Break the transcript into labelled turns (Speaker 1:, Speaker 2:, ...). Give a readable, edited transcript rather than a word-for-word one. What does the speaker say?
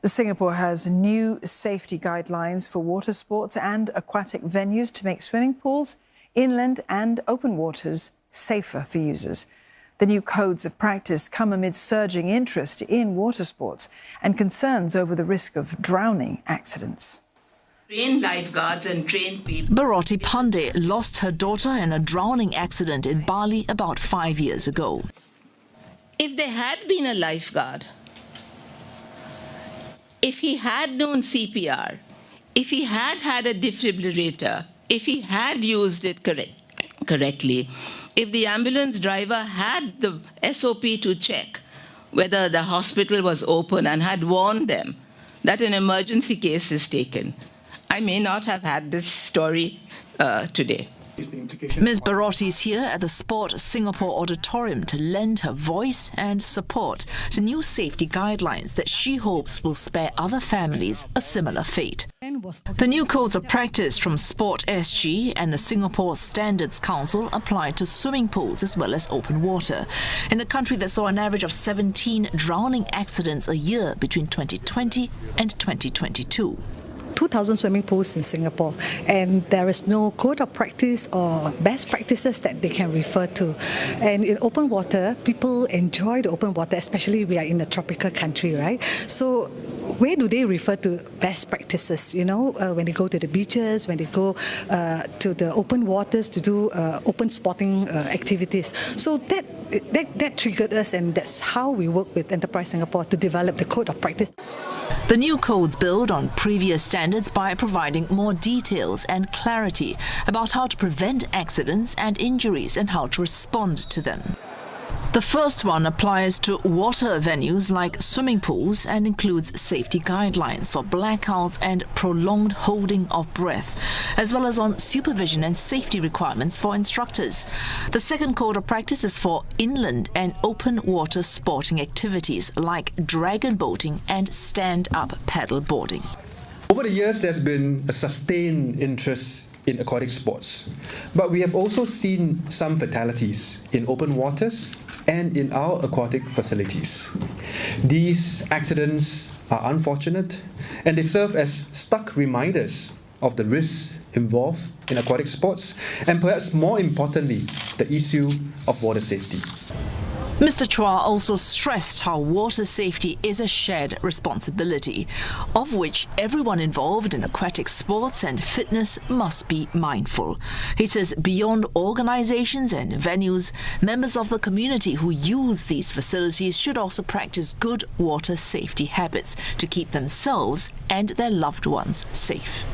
Speaker 1: Singapore has new safety guidelines for water sports and aquatic venues to make swimming pools, inland and open waters safer for users. The new codes of practice come amid surging interest in water sports and concerns over the risk of drowning accidents.
Speaker 2: Trained lifeguards and trained people.
Speaker 3: Baroti Pandey lost her daughter in a drowning accident in Bali about 5 years ago.
Speaker 2: If there had been a lifeguard, if he had known CPR, if he had had a defibrillator, if he had used it correctly, if the ambulance driver had the SOP to check whether the hospital was open and had warned them that an emergency case is taken, I may not have had this story today.
Speaker 3: Ms. Baroti is here at the Sport Singapore Auditorium to lend her voice and support to new safety guidelines that she hopes will spare other families a similar fate. The new codes of practice from Sport SG and the Singapore Standards Council apply to swimming pools as well as open water, in a country that saw an average of 17 drowning accidents a year between 2020 and 2022.
Speaker 4: 2,000 swimming pools in Singapore, and there is no code of practice or best practices that they can refer to. And in open water, people enjoy the open water, especially we are in a tropical country, right? So where do they refer to best practices? You know, when they go to the beaches, when they go to the open waters to do open sporting activities. So that triggered us, and that's how we work with Enterprise Singapore to develop the code of practice.
Speaker 3: The new codes build on previous standards by providing more details and clarity about how to prevent accidents and injuries and how to respond to them. The first one applies to water venues like swimming pools and includes safety guidelines for blackouts and prolonged holding of breath, as well as on supervision and safety requirements for instructors. The second code of practice is for inland and open water sporting activities like dragon boating and stand-up paddle boarding.
Speaker 5: Over the years, there's been a sustained interest in aquatic sports, but we have also seen some fatalities in open waters and in our aquatic facilities. These accidents are unfortunate, and they serve as stark reminders of the risks involved in aquatic sports, and perhaps more importantly, the issue of water safety.
Speaker 3: Mr. Chua also stressed how water safety is a shared responsibility, of which everyone involved in aquatic sports and fitness must be mindful. He says beyond organizations and venues, members of the community who use these facilities should also practice good water safety habits to keep themselves and their loved ones safe.